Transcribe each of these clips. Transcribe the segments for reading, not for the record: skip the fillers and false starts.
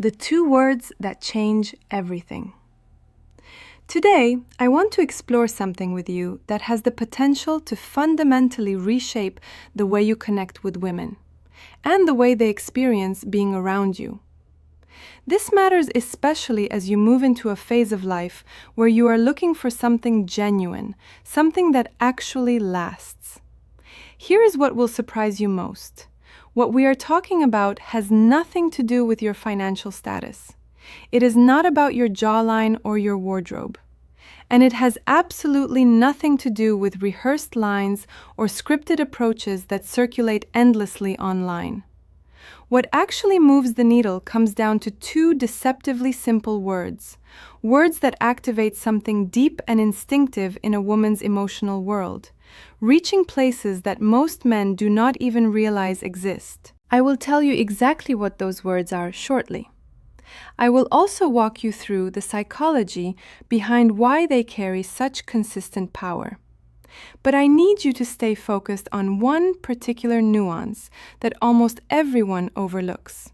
The two words that change everything. Today, I want to explore something with you that has the potential to fundamentally reshape the way you connect with women and the way they experience being around you. This matters especially as you move into a phase of life where you are looking for something genuine, something that actually lasts. Here is what will surprise you most. What we are talking about has nothing to do with your financial status. It is not about your jawline or your wardrobe. And it has absolutely nothing to do with rehearsed lines or scripted approaches that circulate endlessly online. What actually moves the needle comes down to two deceptively simple words, words that activate something deep and instinctive in a woman's emotional world, reaching places that most men do not even realize exist. I will tell you exactly what those words are shortly. I will also walk you through the psychology behind why they carry such consistent power. But I need you to stay focused on one particular nuance that almost everyone overlooks.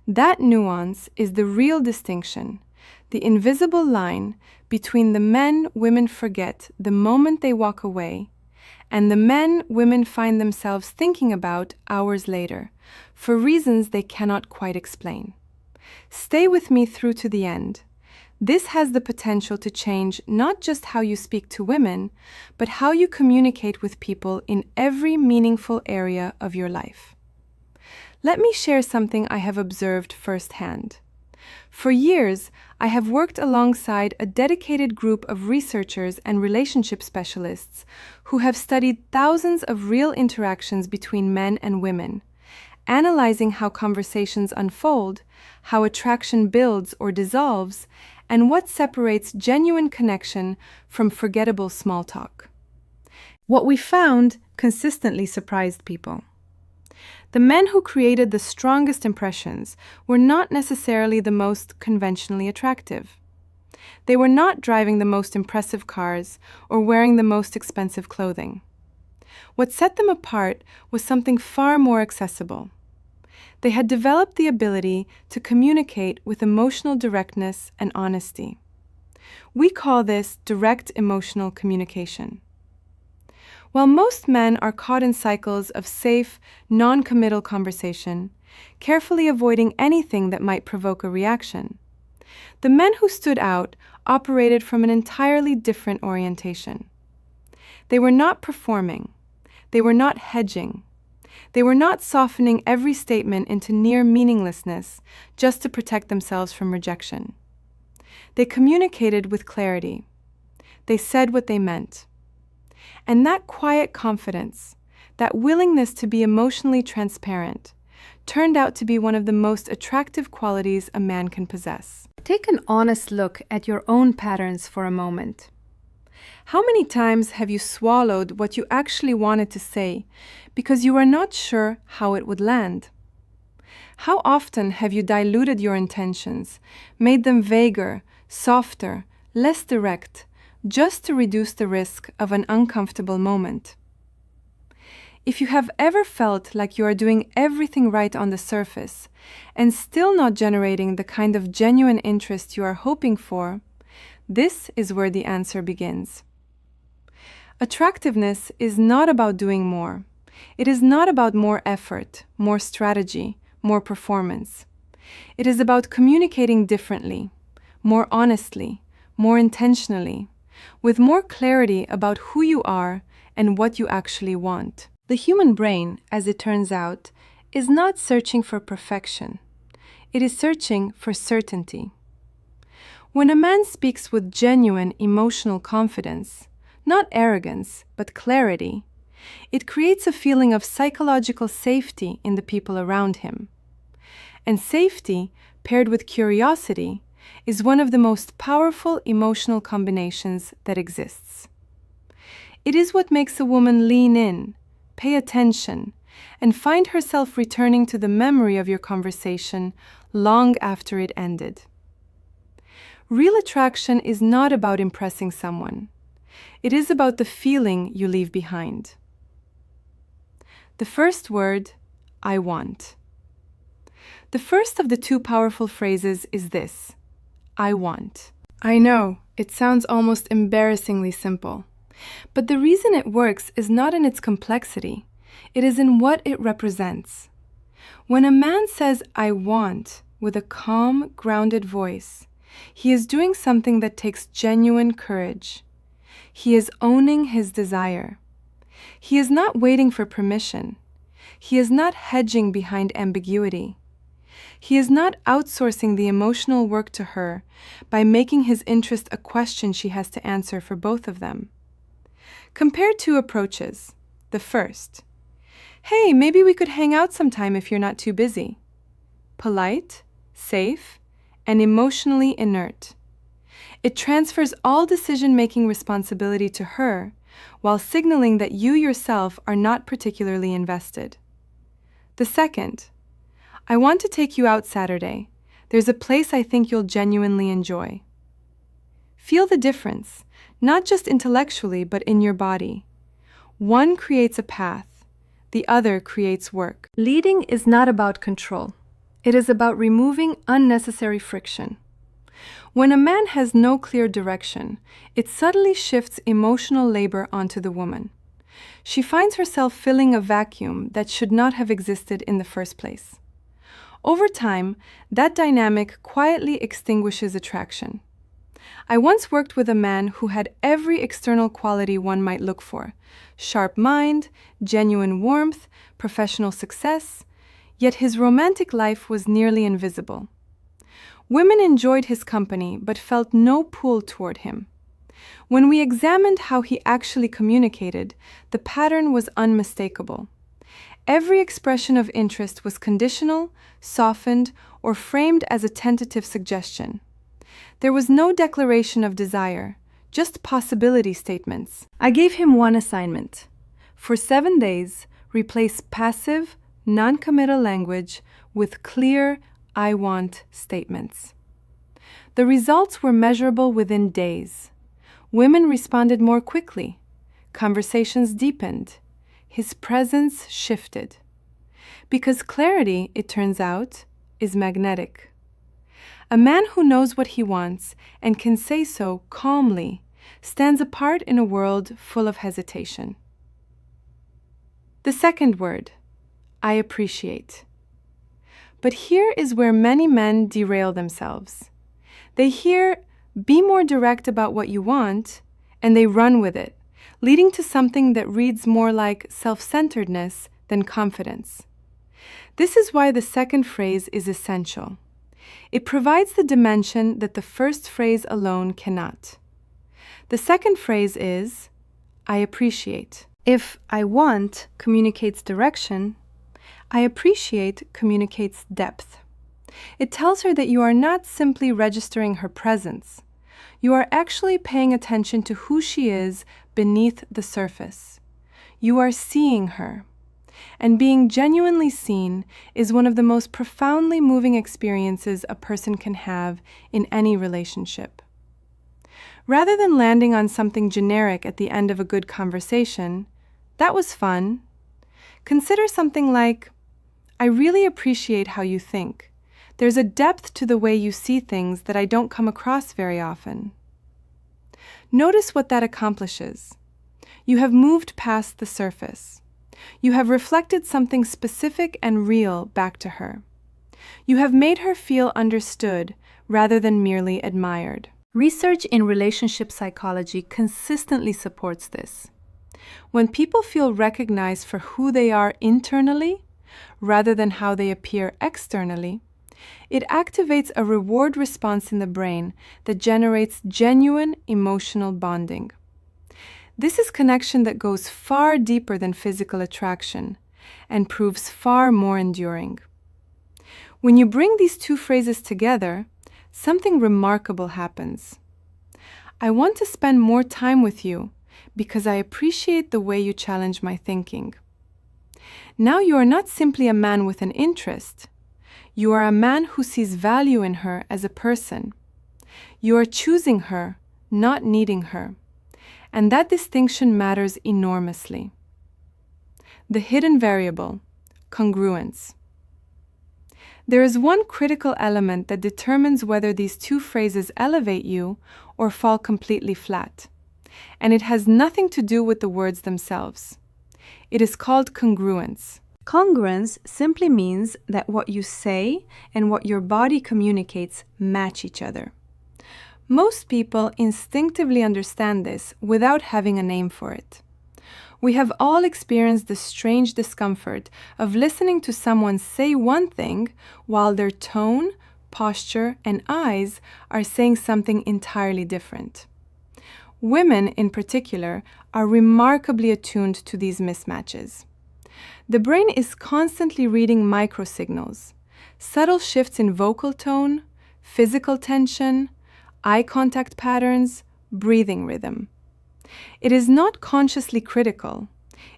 That nuance is the real distinction, the invisible line between the men women forget the moment they walk away and the men women find themselves thinking about hours later, for reasons they cannot quite explain. Stay with me through to the end. This has the potential to change not just how you speak to women, but how you communicate with people in every meaningful area of your life. Let me share something I have observed firsthand. For years, I have worked alongside a dedicated group of researchers and relationship specialists who have studied thousands of real interactions between men and women, analyzing how conversations unfold, how attraction builds or dissolves, and what separates genuine connection from forgettable small talk. What we found consistently surprised people. The men who created the strongest impressions were not necessarily the most conventionally attractive. They were not driving the most impressive cars or wearing the most expensive clothing. What set them apart was something far more accessible. They had developed the ability to communicate with emotional directness and honesty. We call this direct emotional communication. While most men are caught in cycles of safe, non-committal conversation, carefully avoiding anything that might provoke a reaction, the men who stood out operated from an entirely different orientation. They were not performing. They were not hedging. They were not softening every statement into near meaninglessness just to protect themselves from rejection. They communicated with clarity. They said what they meant. And that quiet confidence, that willingness to be emotionally transparent, turned out to be one of the most attractive qualities a man can possess. Take an honest look at your own patterns for a moment. How many times have you swallowed what you actually wanted to say because you were not sure how it would land? How often have you diluted your intentions, made them vaguer, softer, less direct, just to reduce the risk of an uncomfortable moment? If you have ever felt like you are doing everything right on the surface and still not generating the kind of genuine interest you are hoping for, this is where the answer begins. Attractiveness is not about doing more. It is not about more effort, more strategy, more performance. It is about communicating differently, more honestly, more intentionally, with more clarity about who you are and what you actually want. The human brain, as it turns out, is not searching for perfection. It is searching for certainty. When a man speaks with genuine emotional confidence, not arrogance, but clarity, it creates a feeling of psychological safety in the people around him. And safety, paired with curiosity, is one of the most powerful emotional combinations that exists. It is what makes a woman lean in, pay attention, and find herself returning to the memory of your conversation long after it ended. Real attraction is not about impressing someone. It is about the feeling you leave behind. The first word, I want. The first of the two powerful phrases is this: I want. I know, it sounds almost embarrassingly simple. But the reason it works is not in its complexity. It is in what it represents. When a man says, I want, with a calm, grounded voice, he is doing something that takes genuine courage. He is owning his desire. He is not waiting for permission. He is not hedging behind ambiguity. He is not outsourcing the emotional work to her by making his interest a question she has to answer for both of them. Compare two approaches. The first: hey, maybe we could hang out sometime if you're not too busy. Polite, safe, and emotionally inert. It transfers all decision-making responsibility to her while signaling that you yourself are not particularly invested. The second: I want to take you out Saturday. There's a place I think you'll genuinely enjoy. Feel the difference, not just intellectually, but in your body. One creates a path, the other creates work. Leading is not about control. It is about removing unnecessary friction. When a man has no clear direction, it subtly shifts emotional labor onto the woman. She finds herself filling a vacuum that should not have existed in the first place. Over time, that dynamic quietly extinguishes attraction. I once worked with a man who had every external quality one might look for: sharp mind, genuine warmth, professional success, yet his romantic life was nearly invisible. Women enjoyed his company but felt no pull toward him. When we examined how he actually communicated, the pattern was unmistakable. Every expression of interest was conditional, softened, or framed as a tentative suggestion. There was no declaration of desire, just possibility statements. I gave him one assignment. For 7 days, replace passive, non-committal language with clear, I want statements. The results were measurable within days. Women responded more quickly. Conversations deepened. His presence shifted. Because clarity, it turns out, is magnetic. A man who knows what he wants and can say so calmly stands apart in a world full of hesitation. The second word: I appreciate. But here is where many men derail themselves. They hear, be more direct about what you want, and they run with it, leading to something that reads more like self-centeredness than confidence. This is why the second phrase is essential. It provides the dimension that the first phrase alone cannot. The second phrase is, I appreciate. If I want communicates direction, I appreciate communicates depth. It tells her that you are not simply registering her presence. You are actually paying attention to who she is beneath the surface. You are seeing her. And being genuinely seen is one of the most profoundly moving experiences a person can have in any relationship. Rather than landing on something generic at the end of a good conversation, that was fun, consider something like, I really appreciate how you think. There's a depth to the way you see things that I don't come across very often. Notice what that accomplishes. You have moved past the surface. You have reflected something specific and real back to her. You have made her feel understood rather than merely admired. Research in relationship psychology consistently supports this. When people feel recognized for who they are internally, rather than how they appear externally, it activates a reward response in the brain that generates genuine emotional bonding. This is connection that goes far deeper than physical attraction and proves far more enduring. When you bring these two phrases together, something remarkable happens. I want to spend more time with you because I appreciate the way you challenge my thinking. Now you are not simply a man with an interest. You are a man who sees value in her as a person. You are choosing her, not needing her. And that distinction matters enormously. The hidden variable, congruence. There is one critical element that determines whether these two phrases elevate you or fall completely flat, and it has nothing to do with the words themselves. It is called congruence. Congruence simply means that what you say and what your body communicates match each other. Most people instinctively understand this without having a name for it. We have all experienced the strange discomfort of listening to someone say one thing while their tone, posture, and eyes are saying something entirely different. Women, in particular, are remarkably attuned to these mismatches. The brain is constantly reading microsignals, subtle shifts in vocal tone, physical tension, eye contact patterns, breathing rhythm. It is not consciously critical.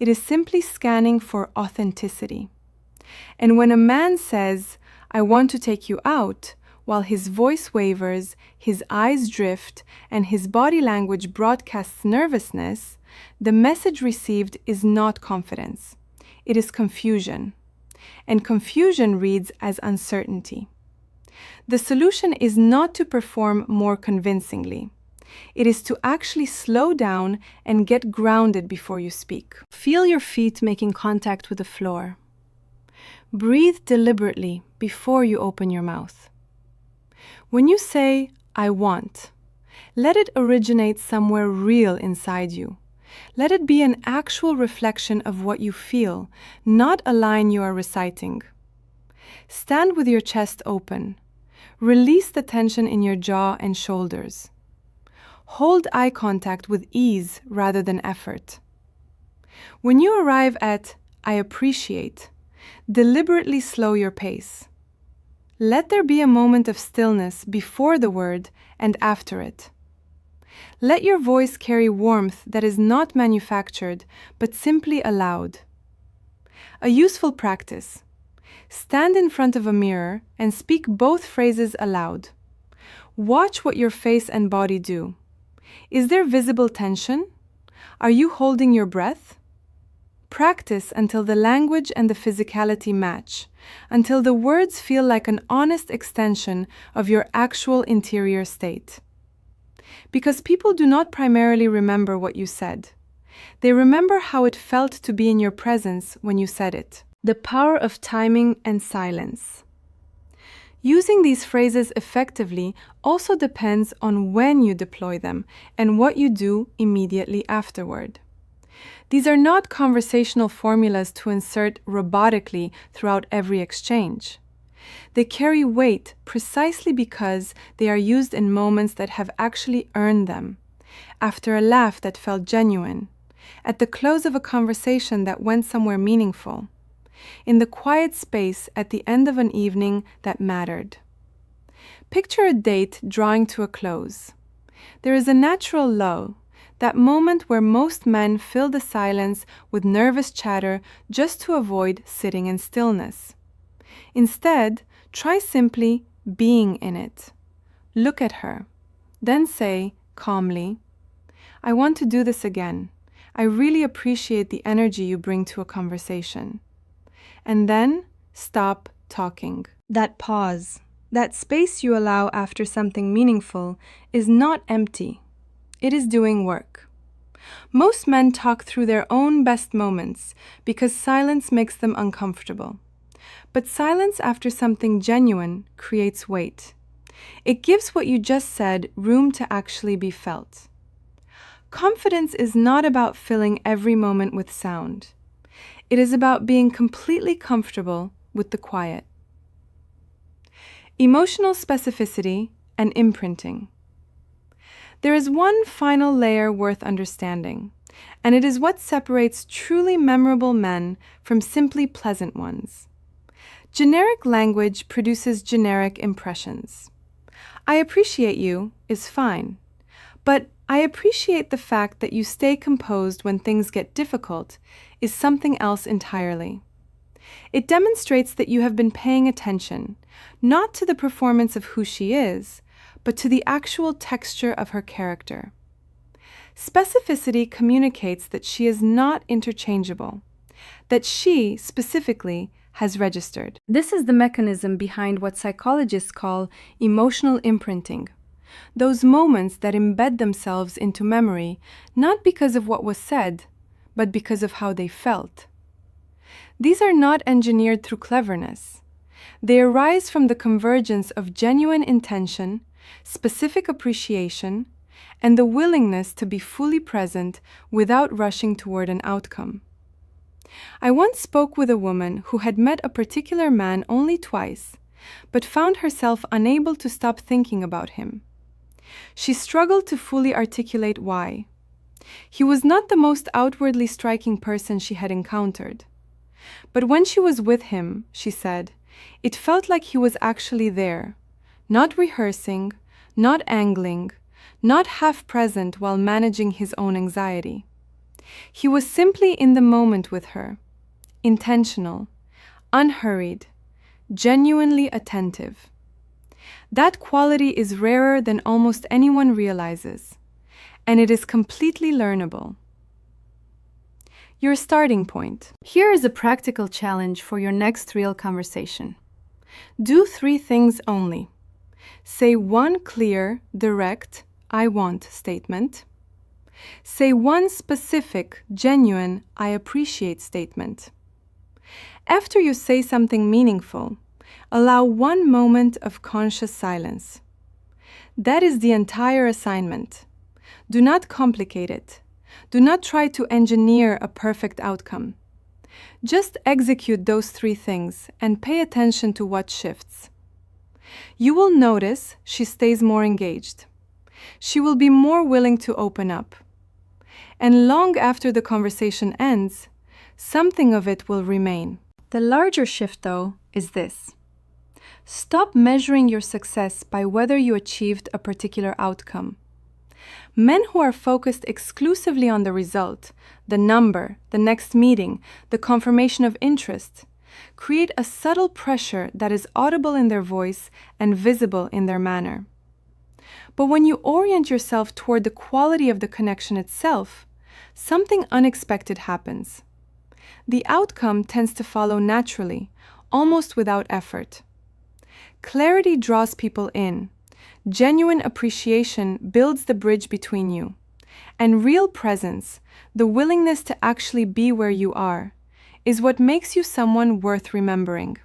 It is simply scanning for authenticity. And when a man says, "I want to take you out," while his voice wavers, his eyes drift, and his body language broadcasts nervousness, the message received is not confidence. It is confusion. And confusion reads as uncertainty. The solution is not to perform more convincingly. It is to actually slow down and get grounded before you speak. Feel your feet making contact with the floor. Breathe deliberately before you open your mouth. When you say, "I want," let it originate somewhere real inside you. Let it be an actual reflection of what you feel, not a line you are reciting. Stand with your chest open. Release the tension in your jaw and shoulders. Hold eye contact with ease rather than effort. When you arrive at "I appreciate," deliberately slow your pace. Let there be a moment of stillness before the word and after it. Let your voice carry warmth that is not manufactured, but simply allowed. A useful practice. Stand in front of a mirror and speak both phrases aloud. Watch what your face and body do. Is there visible tension? Are you holding your breath? Practice until the language and the physicality match, until the words feel like an honest extension of your actual interior state. Because people do not primarily remember what you said. They remember how it felt to be in your presence when you said it. The power of timing and silence. Using these phrases effectively also depends on when you deploy them and what you do immediately afterward. These are not conversational formulas to insert robotically throughout every exchange. They carry weight precisely because they are used in moments that have actually earned them, after a laugh that felt genuine, at the close of a conversation that went somewhere meaningful, in the quiet space at the end of an evening that mattered. Picture a date drawing to a close. There is a natural lull, that moment where most men fill the silence with nervous chatter just to avoid sitting in stillness. Instead, try simply being in it. Look at her. Then say, calmly, "I want to do this again. I really appreciate the energy you bring to a conversation." And then stop talking. That pause, that space you allow after something meaningful, is not empty. It is doing work. Most men talk through their own best moments because silence makes them uncomfortable. But silence after something genuine creates weight. It gives what you just said room to actually be felt. Confidence is not about filling every moment with sound. It is about being completely comfortable with the quiet. Emotional specificity and imprinting. There is one final layer worth understanding, and it is what separates truly memorable men from simply pleasant ones. Generic language produces generic impressions. "I appreciate you" is fine, but "I appreciate the fact that you stay composed when things get difficult" is something else entirely. It demonstrates that you have been paying attention, not to the performance of who she is, but to the actual texture of her character. Specificity communicates that she is not interchangeable, that she, specifically, has registered. This is the mechanism behind what psychologists call emotional imprinting. Those moments that embed themselves into memory, not because of what was said, but because of how they felt. These are not engineered through cleverness. They arise from the convergence of genuine intention, specific appreciation, and the willingness to be fully present without rushing toward an outcome. I once spoke with a woman who had met a particular man only twice, but found herself unable to stop thinking about him. She struggled to fully articulate why. He was not the most outwardly striking person she had encountered. But when she was with him, she said, it felt like he was actually there, not rehearsing, not angling, not half present while managing his own anxiety. He was simply in the moment with her, intentional, unhurried, genuinely attentive. That quality is rarer than almost anyone realizes, and it is completely learnable. Your starting point. Here is a practical challenge for your next real conversation. Do 3 things only. Say one clear, direct, I want statement. Say one specific, genuine, I appreciate statement. After you say something meaningful, allow 1 moment of conscious silence. That is the entire assignment. Do not complicate it. Do not try to engineer a perfect outcome. Just execute those 3 things and pay attention to what shifts. You will notice she stays more engaged. She will be more willing to open up. And long after the conversation ends, something of it will remain. The larger shift, though, is this. Stop measuring your success by whether you achieved a particular outcome. Men who are focused exclusively on the result, the number, the next meeting, the confirmation of interest, create a subtle pressure that is audible in their voice and visible in their manner. But when you orient yourself toward the quality of the connection itself, something unexpected happens. The outcome tends to follow naturally, almost without effort. Clarity draws people in. Genuine appreciation builds the bridge between you. And real presence, the willingness to actually be where you are, is what makes you someone worth remembering.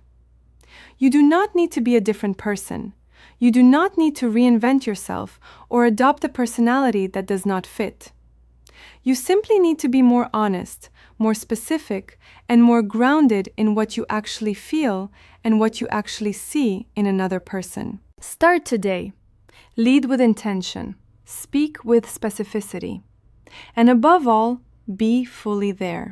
You do not need to be a different person. You do not need to reinvent yourself or adopt a personality that does not fit. You simply need to be more honest, more specific, and more grounded in what you actually feel and what you actually see in another person. Start today. Lead with intention. Speak with specificity. And above all, be fully there.